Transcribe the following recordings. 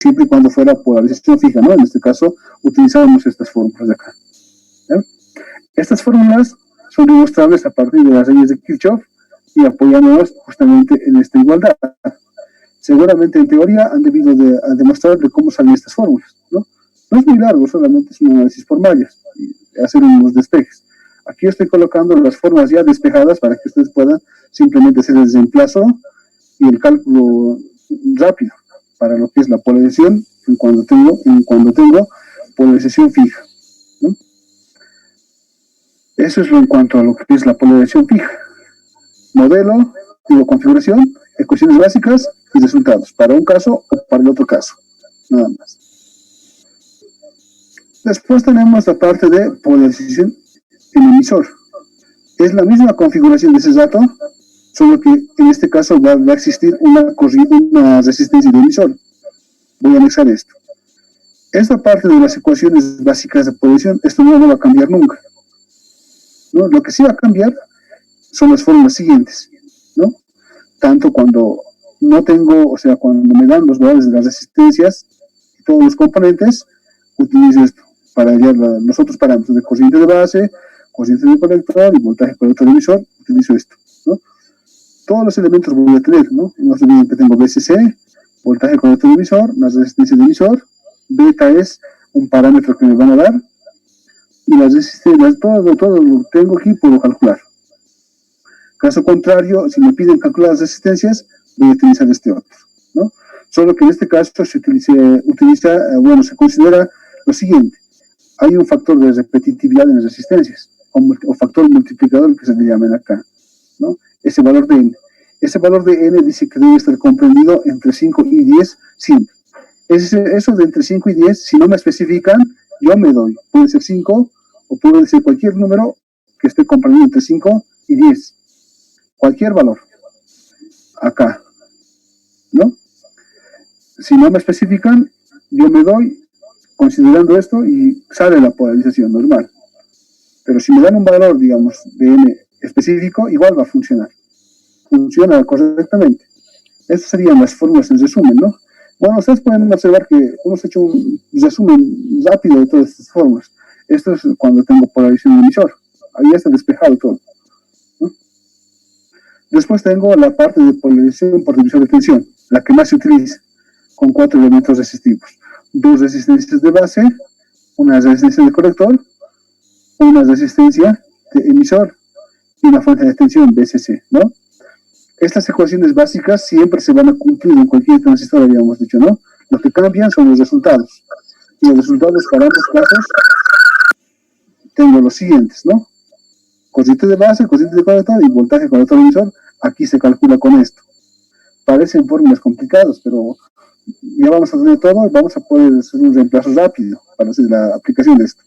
siempre y cuando fuera polarización fija, ¿no? En este caso, utilizamos estas fórmulas de acá. ¿Ya? Estas fórmulas son demostrables a partir de las leyes de Kirchhoff y apoyándonos justamente en esta igualdad. Seguramente en teoría han debido de demostrar de cómo salen estas fórmulas, ¿no? No es muy largo, solamente es un análisis por mallas, y hacer unos despejes. Aquí estoy colocando las formas ya despejadas para que ustedes puedan simplemente hacer el reemplazo y el cálculo rápido para lo que es la polarización cuando tengo polarización fija, ¿no? Eso es en cuanto a lo que es la polarización fija. Modelo, configuración, ecuaciones básicas y resultados, para un caso o para el otro caso, nada más. Después tenemos la parte de polarización en emisor. Es la misma configuración de ese dato, solo que en este caso va a existir una resistencia de emisor. Voy a anexar esto. Esta parte de las ecuaciones básicas de polarización, esto no va a cambiar nunca, ¿no? Lo que sí va a cambiar son las fórmulas siguientes, ¿no? Tanto cuando no tengo, o sea, cuando me dan los valores de las resistencias y todos los componentes, utilizo esto para hallar los otros parámetros de corriente de base, corriente de colector y voltaje colector de emisor, utilizo esto, ¿no? Todos los elementos voy a tener, ¿no? No se olviden que tengo BCC, voltaje colector de emisor, la resistencia de emisor, beta es un parámetro que me van a dar, y las resistencias, todo lo tengo aquí, puedo calcular. Caso contrario, si me piden calcular las resistencias, voy a utilizar este otro, ¿no? Solo que en este caso se considera lo siguiente: hay un factor de repetitividad en las resistencias, o factor multiplicador que se le llaman acá, ¿no? Ese valor de n. Ese valor de n dice que debe estar comprendido entre 5 y 10 siempre. Eso de entre 5 y 10, si no me especifican, yo me doy. Puede ser 5 o puede ser cualquier número que esté comprendido entre 5 y 10. Cualquier valor. Acá, ¿no? Si no me especifican, yo me doy considerando esto y sale la polarización normal. Pero si me dan un valor, digamos, de n específico, igual va a funcionar. Funciona correctamente. Estas serían las fórmulas en resumen, ¿no? Bueno, ustedes pueden observar que hemos hecho un resumen rápido de todas estas fórmulas. Esto es cuando tengo polarización en emisor. Ahí ya está despejado todo, ¿no? Después tengo la parte de polarización por divisor de tensión, la que más se utiliza, con 4 elementos resistivos. 2 resistencias de base, una resistencia de colector, una resistencia de emisor y una fuente de tensión BCC, ¿no? Estas ecuaciones básicas siempre se van a cumplir en cualquier transistor, habíamos dicho, ¿no? Lo que cambian son los resultados. Y los resultados para ambos casos tengo los siguientes, ¿no? Corriente de base, corriente de colector y voltaje colector emisor. Aquí se calcula con esto. Parecen fórmulas complicadas, pero ya vamos a tener todo y vamos a poder hacer un reemplazo rápido para hacer la aplicación de esto.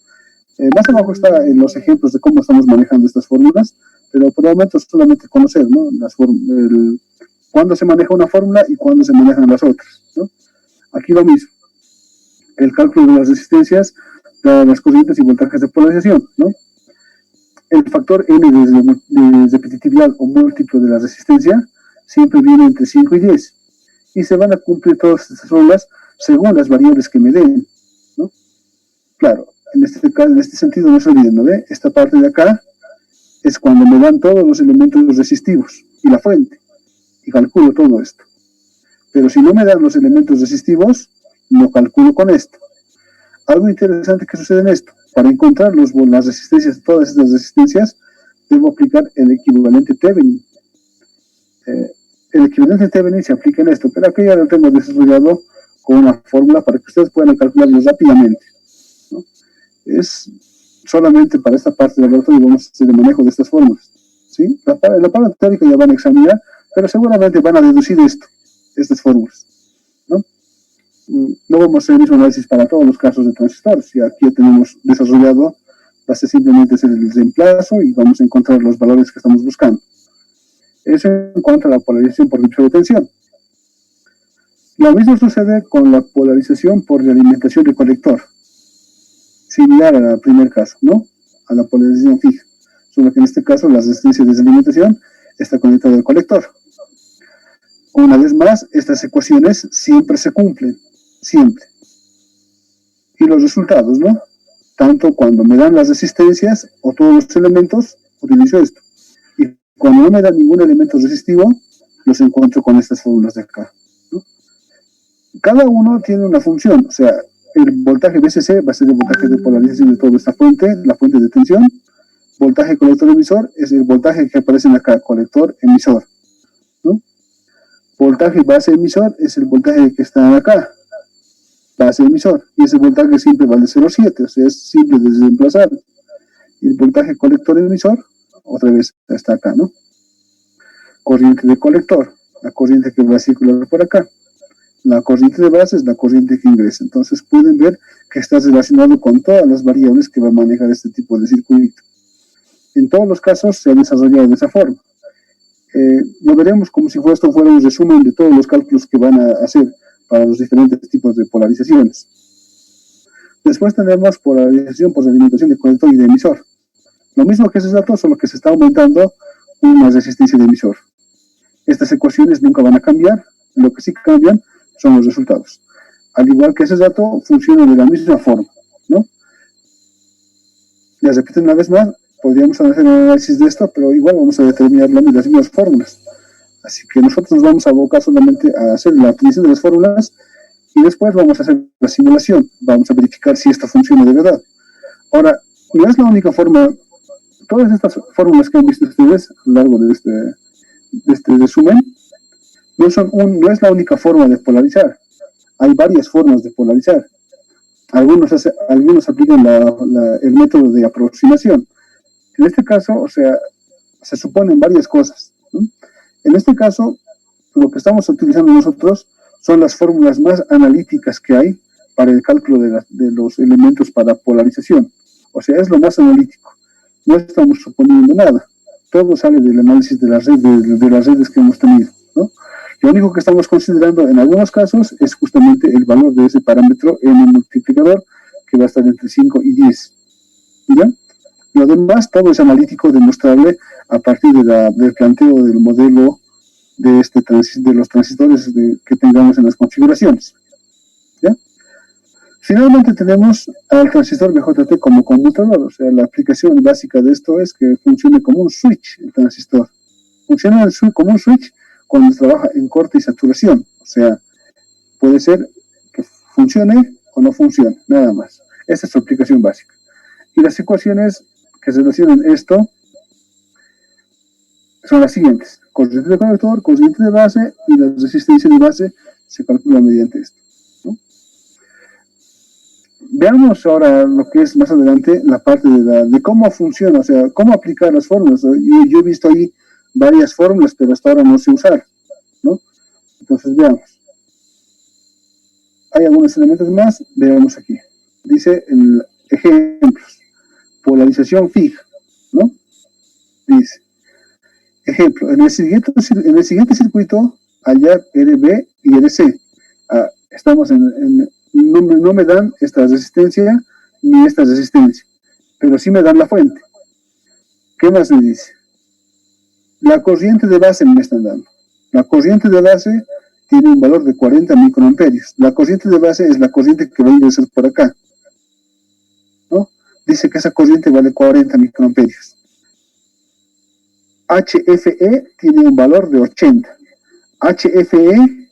Más abajo están los ejemplos de cómo estamos manejando estas fórmulas, pero por el momento es solamente conocer, ¿no? Cuándo se maneja una fórmula y cuándo se manejan las otras, ¿no? Aquí lo mismo. El cálculo de las resistencias, las corrientes y voltajes de polarización, ¿no? El factor n de repetitividad o múltiplo de la resistencia siempre viene entre 5 y 10. Y se van a cumplir todas estas fórmulas según las variables que me den, ¿no? Claro, en este sentido no se olviden, ¿no ve? Esta parte de acá es cuando me dan todos los elementos resistivos y la fuente, y calculo todo esto. Pero si no me dan los elementos resistivos, lo calculo con esto. Algo interesante que sucede en esto: para encontrar las resistencias, todas estas resistencias, debo aplicar el equivalente Thevenin. El equivalente Thevenin se aplica en esto, pero aquí ya lo tengo desarrollado con una fórmula para que ustedes puedan calcularlo rápidamente, ¿no? Es solamente para esta parte del laboratorio vamos a hacer el manejo de estas fórmulas, ¿sí? La parte teórica ya van a examinar, pero seguramente van a deducir estas fórmulas, ¿no? No vamos a hacer el mismo análisis para todos los casos de transistores, y aquí ya tenemos desarrollado, va a ser simplemente hacer el reemplazo y vamos a encontrar los valores que estamos buscando. Eso en cuanto a la polarización por divisor de tensión. Lo mismo sucede con la polarización por realimentación de colector, similar al primer caso, ¿no? A la polarización fija, solo que en este caso la resistencia de desalimentación está conectada al colector. Una vez más, estas ecuaciones siempre se cumplen, siempre. Y los resultados, ¿no? Tanto cuando me dan las resistencias o todos los elementos, utilizo esto. Y cuando no me dan ningún elemento resistivo, los encuentro con estas fórmulas de acá, ¿no? Cada uno tiene una función, o sea, el voltaje VCC va a ser el voltaje de polarización de toda esta fuente, la fuente de tensión. Voltaje colector-emisor es el voltaje que aparece en acá, colector-emisor, ¿no? Voltaje base-emisor es el voltaje que está acá, base-emisor, y ese voltaje siempre vale 0,7, o sea, es simple de desplazar. Y el voltaje colector-emisor, otra vez está acá, ¿no? Corriente de colector, la corriente que va a circular por acá. La corriente de base es la corriente que ingresa. Entonces pueden ver que está relacionado con todas las variables que va a manejar este tipo de circuito. En todos los casos se ha desarrollado de esa forma. Lo veremos como si esto fuera un resumen de todos los cálculos que van a hacer para los diferentes tipos de polarizaciones. Después tenemos polarización por alimentación de colector y de emisor. Lo mismo que esos datos, solo que se está aumentando una resistencia de emisor. Estas ecuaciones nunca van a cambiar, lo que sí cambian son los resultados. Al igual que ese dato, funciona de la misma forma, ¿no? Les repito una vez más, podríamos hacer un análisis de esto, pero igual vamos a determinar las mismas fórmulas. Así que nosotros nos vamos a abocar solamente a hacer la utilización de las fórmulas y después vamos a hacer la simulación. Vamos a verificar si esto funciona de verdad. Ahora, no es la única forma, todas estas fórmulas que han visto ustedes a lo largo de este resumen, no es la única forma de polarizar. Hay varias formas de polarizar. Algunos aplican el método de aproximación. En este caso, o sea, se suponen varias cosas, ¿no? En este caso, lo que estamos utilizando nosotros son las fórmulas más analíticas que hay para el cálculo de los elementos para polarización. O sea, es lo más analítico. No estamos suponiendo nada. Todo sale del análisis de las redes que hemos tenido, ¿no? Lo único que estamos considerando en algunos casos es justamente el valor de ese parámetro en el multiplicador, que va a estar entre 5 y 10. ¿Ya? Lo demás, todo es analítico, demostrable a partir del planteo del modelo de los transistores que tengamos en las configuraciones. ¿Ya? Finalmente tenemos al transistor BJT como conmutador, o sea, la aplicación básica de esto es que funcione como un switch el transistor. Funciona como un switch cuando se trabaja en corte y saturación, o sea, puede ser que funcione o no funcione, nada más. Esa es su aplicación básica. Y las ecuaciones que se relacionan esto son las siguientes: corriente de conector, corriente de base, y la resistencia de base se calcula mediante esto, ¿no? Veamos ahora lo que es más adelante la parte de cómo funciona, o sea, cómo aplicar las fórmulas. Yo he visto ahí varias fórmulas, pero hasta ahora no sé usar, ¿no? Entonces veamos. Hay algunos elementos más, veamos aquí. Dice en ejemplos, polarización fija, ¿no? Dice, ejemplo, en el siguiente circuito, hallar RB y RC. Estamos no me dan esta resistencia ni esta resistencia, pero sí me dan la fuente. ¿Qué más me dice? La corriente de base me están dando. La corriente de base tiene un valor de 40 microamperios. La corriente de base es la corriente que va a ingresar por acá, ¿no? Dice que esa corriente vale 40 microamperios. HFE tiene un valor de 80. HFE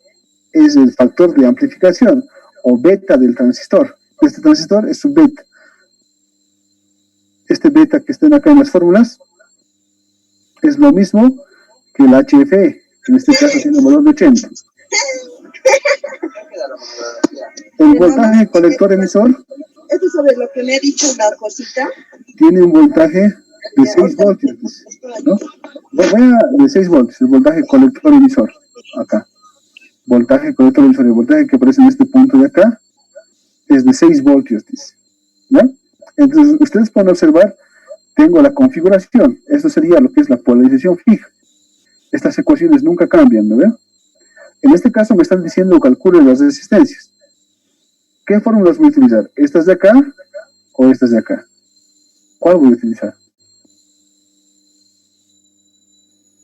es el factor de amplificación o beta del transistor. Este transistor es su beta. Este beta que están acá en las fórmulas es lo mismo que el HFE. En este caso tiene un valor de 80. El voltaje colector emisor, esto sobre lo que me ha dicho la cosita, tiene un voltaje de 6 voltios, ¿no? De 6 voltios, el voltaje colector emisor, acá. Voltaje colector emisor, el voltaje que aparece en este punto de acá, es de 6 voltios, dice, ¿no? Entonces, ustedes pueden observar, tengo la configuración, esto sería lo que es la polarización fija. Estas ecuaciones nunca cambian, ¿no ven? En este caso me están diciendo calcule las resistencias. ¿Qué fórmulas voy a utilizar? ¿Estas de acá o estas de acá? ¿Cuál voy a utilizar?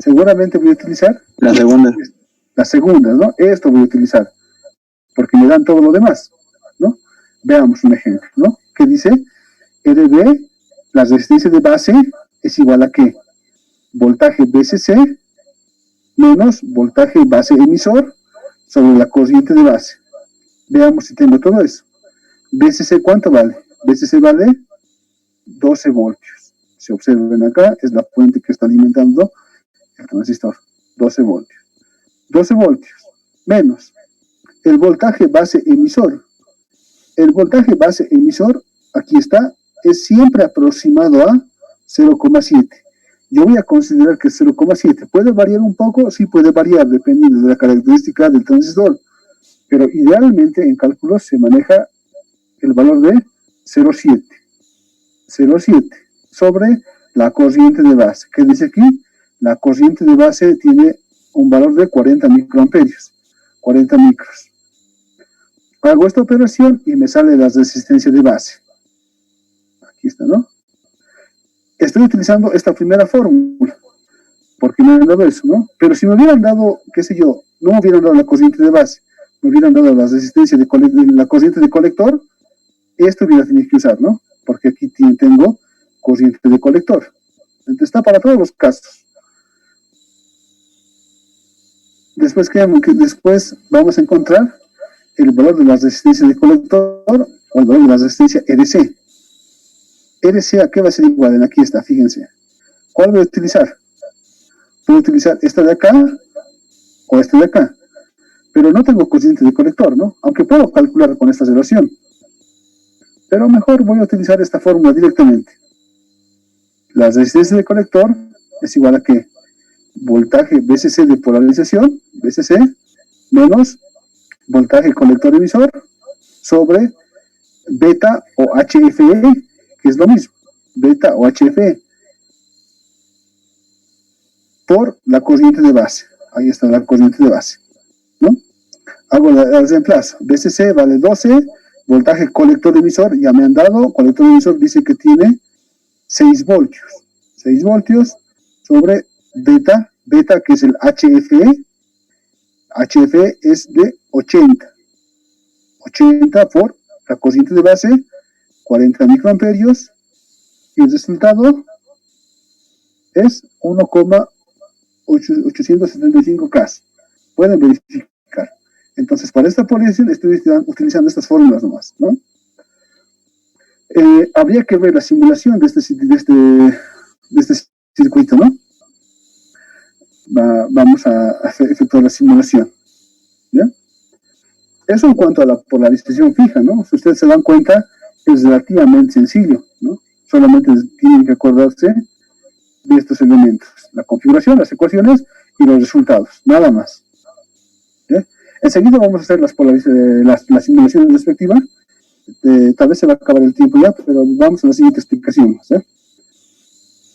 Seguramente voy a utilizar la segunda. Las segundas, ¿no? Esto voy a utilizar. porque me dan todo lo demás, ¿no? Veamos un ejemplo, ¿no? Que dice, RB, la resistencia de base es igual a ¿qué? Voltaje BCC menos voltaje base emisor sobre la corriente de base. Veamos si tengo todo eso. BCC, ¿cuánto vale? BCC vale 12 voltios. Se observan acá, es la fuente que está alimentando el transistor. 12 voltios. 12 voltios menos el voltaje base emisor. El voltaje base emisor, aquí está, es siempre aproximado a 0,7. Yo voy a considerar que 0,7 puede variar un poco, sí puede variar dependiendo de la característica del transistor, pero idealmente en cálculos se maneja el valor de 0,7. 0,7 sobre la corriente de base. ¿Qué dice aquí? La corriente de base tiene un valor de 40 microamperios. 40 micros. Hago esta operación y me sale la resistencia de base. Aquí está, ¿no? Estoy utilizando esta primera fórmula, porque me han dado eso, ¿no? Pero si me hubieran dado, qué sé yo, no me hubieran dado la corriente de base, me hubieran dado la resistencia de la corriente de colector, esto hubiera tenido que usar, ¿no? Porque aquí tengo corriente de colector. Entonces está para todos los casos. Después vamos a encontrar el valor de la resistencia de colector o el valor de la resistencia RC. RC, ¿a qué va a ser igual? Aquí está, fíjense. ¿Cuál voy a utilizar? Puedo utilizar esta de acá o esta de acá. Pero no tengo corriente de colector, ¿no? Aunque puedo calcular con esta relación. Pero mejor voy a utilizar esta fórmula directamente. La resistencia de colector es igual a ¿qué? Voltaje BCC de polarización, BCC, menos voltaje colector emisor sobre beta o HFE, que es lo mismo, beta o HFE, por la corriente de base. Ahí está la corriente de base, ¿no? Hago el reemplazo. BCC vale 12, voltaje colector emisor, ya me han dado, colector emisor dice que tiene 6 voltios. 6 voltios sobre beta, que es el HFE. HFE es de 80. 80 por la corriente de base, 40 microamperios, y el resultado es 1,875 K. Pueden verificar. Entonces, para esta polarización estoy utilizando estas fórmulas nomás, ¿no? Habría que ver la simulación de este circuito, ¿no? Vamos a efectuar la simulación, ¿ya? Eso en cuanto a la polarización fija, ¿no? Si ustedes se dan cuenta, es relativamente sencillo, ¿no? Solamente tienen que acordarse de estos elementos: la configuración, las ecuaciones y los resultados, nada más, ¿ya? Enseguida vamos a hacer las simulaciones respectivas. Tal vez se va a acabar el tiempo ya, pero vamos a la siguiente explicación, ¿sí?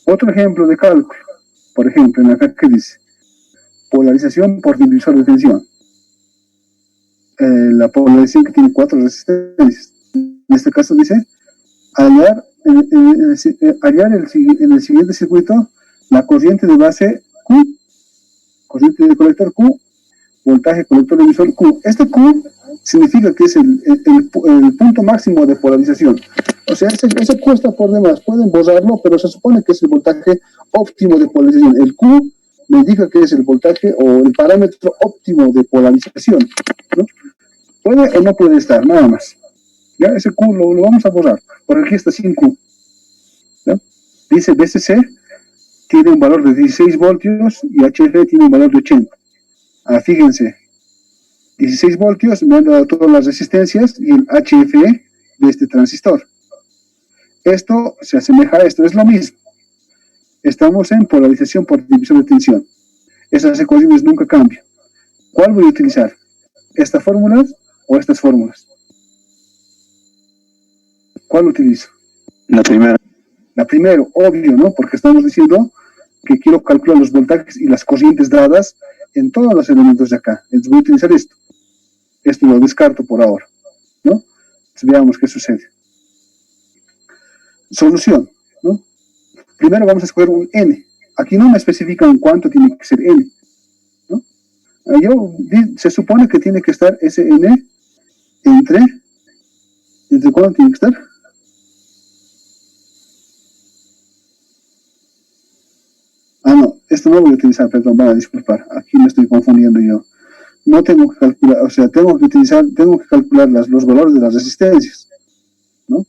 Otro ejemplo de cálculo, por ejemplo, en acá que dice polarización por divisor de tensión. La polarización que tiene 4 resistencias. En este caso dice hallar en el siguiente circuito la corriente de base Q, corriente de colector Q, voltaje colector emisor Q. Este Q significa que es el punto máximo de polarización. O sea, ese Q está por demás, pueden borrarlo, pero se supone que es el voltaje óptimo de polarización. El Q me indica que es el voltaje o el parámetro óptimo de polarización, ¿no? Puede o no puede estar, nada más. ¿Ya? Ese Q lo vamos a borrar, porque aquí está sin Q. ¿Ya? Dice BCC tiene un valor de 16 voltios y HF tiene un valor de 80. Fíjense, 16 voltios me han dado todas las resistencias y el HFE de este transistor. Esto se asemeja a esto, es lo mismo. Estamos en polarización por divisor de tensión. Esas ecuaciones nunca cambian. ¿Cuál voy a utilizar? ¿Estas fórmulas o estas fórmulas? ¿Cuál utilizo? La primera. La primera, obvio, ¿no? Porque estamos diciendo que quiero calcular los voltajes y las corrientes dadas en todos los elementos de acá. Entonces voy a utilizar esto. Esto lo descarto por ahora, ¿no? Entonces veamos qué sucede. Solución, ¿no? Primero vamos a escoger un N. Aquí no me especifican cuánto tiene que ser N, ¿no? Se supone que tiene que estar ese N ¿Entre cuándo tiene que estar? Ah, no, esto no voy a utilizar, perdón, van a disculpar, aquí me estoy confundiendo yo. No tengo que calcular, o sea, tengo que calcular los valores de las resistencias, ¿no?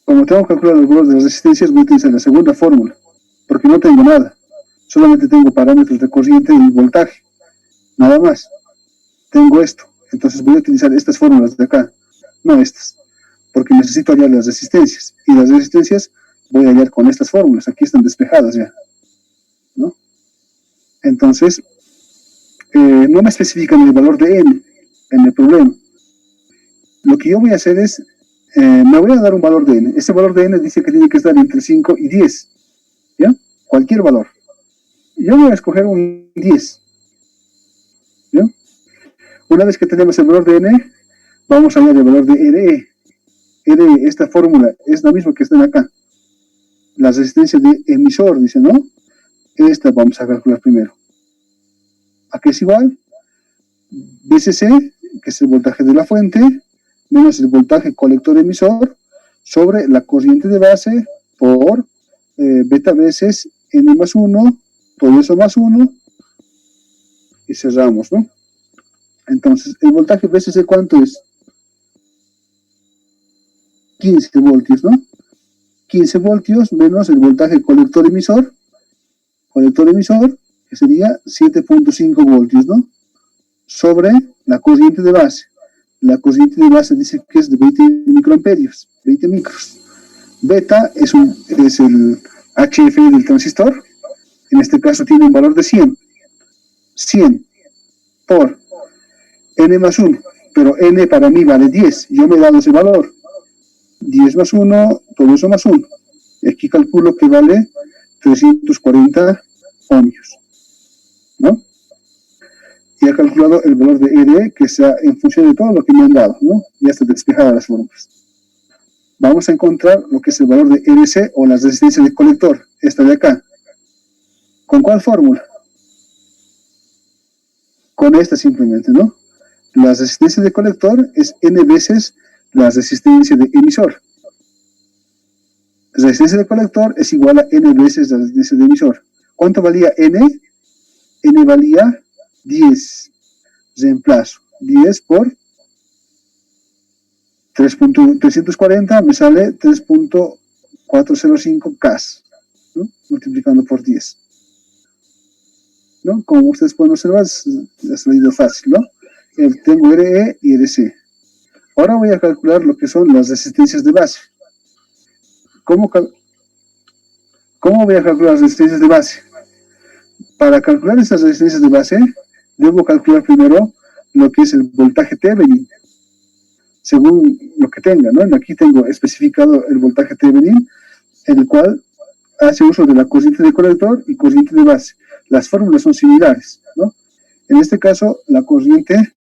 Como tengo que calcular los valores de las resistencias, voy a utilizar la segunda fórmula, porque no tengo nada, solamente tengo parámetros de corriente y voltaje, nada más. Tengo esto, entonces voy a utilizar estas fórmulas de acá, no estas, porque necesito hallar las resistencias, y las resistencias voy a hallar con estas fórmulas, aquí están despejadas ya, ¿no? Entonces, no me especifican el valor de n en el problema. Lo que yo voy a hacer es, me voy a dar un valor de n. Ese valor de n dice que tiene que estar entre 5 y 10, ¿ya? Cualquier valor. Yo voy a escoger un 10, ¿ya? Una vez que tenemos el valor de n, vamos a hallar el valor de RE. RE, esta fórmula, es la misma que está acá. La resistencia de emisor, dice, ¿no? Esta vamos a calcular primero. ¿A qué es igual? VCC, que es el voltaje de la fuente, menos el voltaje colector emisor, sobre la corriente de base por beta veces n más 1, todo eso más 1, y cerramos, ¿no? Entonces, el voltaje VCC, ¿cuánto es? 15 voltios, ¿no? 15 voltios menos el voltaje colector emisor, que sería 7.5 voltios, ¿no? Sobre la corriente de base. La corriente de base dice que es de 20 microamperios, 20 micros. Beta es el HF del transistor, en este caso tiene un valor de 100. 100 por n más 1, pero n para mí vale 10, yo me he dado ese valor. 10 más 1, todo eso más 1. Y aquí calculo que vale 340 ohmios, ¿no? Y he calculado el valor de RE, que sea en función de todo lo que me han dado, ¿no? Ya está despejada las fórmulas. Vamos a encontrar lo que es el valor de RC o la resistencia del colector, esta de acá. ¿Con cuál fórmula? Con esta simplemente, ¿no? La resistencia del colector es n veces la resistencia de emisor. La resistencia del colector es igual a n veces la resistencia de emisor. ¿Cuánto valía n? N valía 10. Reemplazo 10 por 3.340, me sale 3.405 cas, ¿no? Multiplicando por 10. ¿No? Como ustedes pueden observar, ha salido fácil, ¿no? Tengo RE y RC. Ahora voy a calcular lo que son las resistencias de base. ¿Cómo voy a calcular las resistencias de base? Para calcular estas resistencias de base, debo calcular primero lo que es el voltaje Thevenin, según lo que tenga, ¿no? Aquí tengo especificado el voltaje Thevenin, en el cual hace uso de la corriente de colector y corriente de base. Las fórmulas son similares, ¿no? En este caso, la corriente,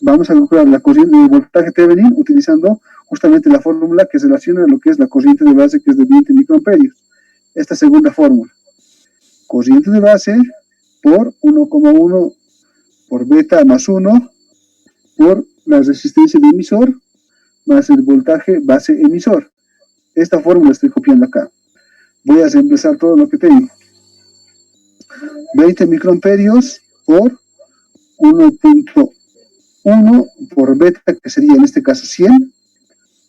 vamos a calcular la corriente de voltaje Thevenin utilizando justamente la fórmula que se relaciona a lo que es la corriente de base, que es de 20 microamperios. Esta segunda fórmula. Corriente de base por 1,1 por beta más 1 por la resistencia de emisor más el voltaje base emisor. Esta fórmula estoy copiando acá. Voy a reemplazar todo lo que tengo. 20 microamperios por 1.1 por beta, que sería en este caso 100,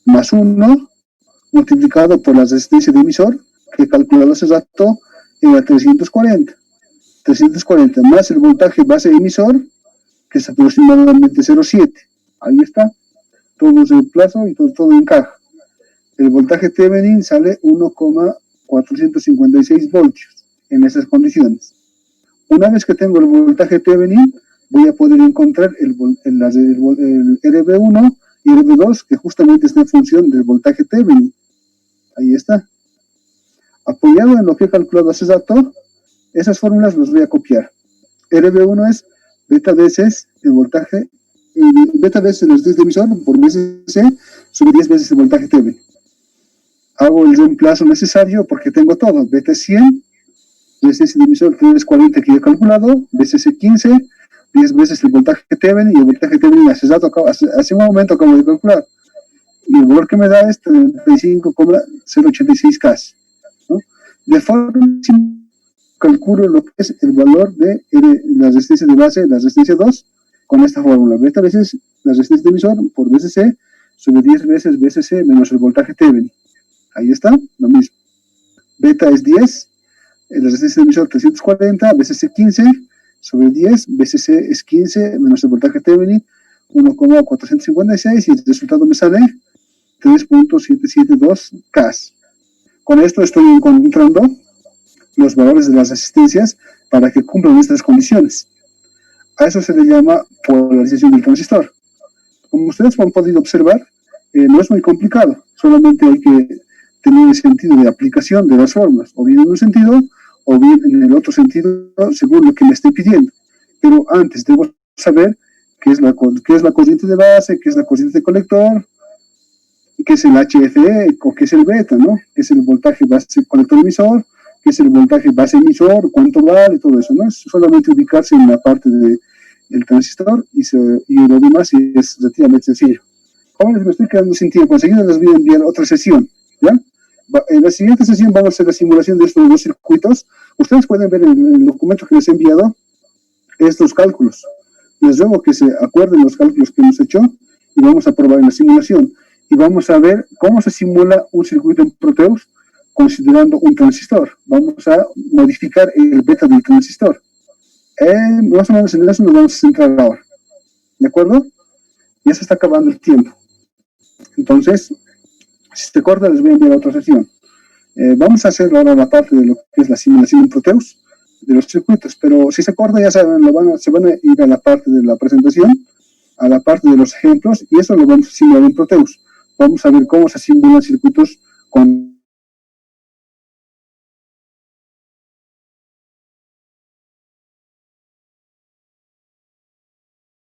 más 1 multiplicado por la resistencia de emisor, que he calculado hace rato, era 340. 340 más el voltaje base emisor, que es aproximadamente 0,7. Ahí está. Todo reemplazo y todo encaja. El voltaje Thevenin sale 1,456 voltios en esas condiciones. Una vez que tengo el voltaje Thevenin, voy a poder encontrar el RB1 y RB2, que justamente está en función del voltaje Thevenin. Ahí está. Apoyado en lo que he calculado hace rato, esas fórmulas las voy a copiar. RB1 es beta veces el voltaje, beta veces el resistencia de emisor por VCC sobre 10 veces el voltaje Thevenin. Hago el reemplazo necesario porque tengo todo. Beta 100, resistencia de emisor 340 que he calculado, VCC 15, 10 veces el voltaje Thevenin, y el voltaje Thevenin hace un momento acabo de calcular. Y el valor que me da es 35,086K, ¿no? De forma calculo lo que es el valor de la resistencia de base, la resistencia 2, con esta fórmula. Beta veces la resistencia de emisor por BCC sobre 10 veces BCC menos el voltaje Thevenin. Ahí está, lo mismo. Beta es 10, la resistencia de emisor 340, BCC 15, sobre 10, BCC es 15 menos el voltaje Thevenin, 1,456, y el resultado me sale 3.772K. Con esto estoy encontrando los valores de las resistencias para que cumplan estas condiciones. A eso se le llama polarización del transistor. Como ustedes han podido observar, no es muy complicado, solamente hay que tener el sentido de aplicación de las fórmulas, o bien en un sentido, o bien en el otro sentido, según lo que me esté pidiendo. Pero antes debo saber qué es la corriente de base, qué es la corriente de colector, qué es el HFE, o qué es el beta, ¿no? Qué es el voltaje base colector emisor, qué es el voltaje base emisor, cuánto vale, todo eso, ¿no? Es solamente ubicarse en la parte del transistor y lo demás es relativamente sencillo. Jóvenes, me estoy quedando sin tiempo, enseguida les voy a enviar otra sesión, ¿ya? En la siguiente sesión vamos a hacer la simulación de estos dos circuitos. Ustedes pueden ver en el documento que les he enviado estos cálculos. Les ruego que se acuerden los cálculos que hemos hecho y vamos a probar en la simulación. Y vamos a ver cómo se simula un circuito en Proteus considerando un transistor. Vamos a modificar el beta del transistor. Más o menos en eso nos vamos a centrar ahora. ¿De acuerdo? Ya se está acabando el tiempo. Entonces, si se corta, les voy a enviar a otra sesión. Vamos a hacer ahora la parte de lo que es la simulación en Proteus de los circuitos, pero si se corta, ya saben, se van a ir a la parte de la presentación, a la parte de los ejemplos, y eso lo vamos a simular en Proteus. Vamos a ver cómo se simulan circuitos con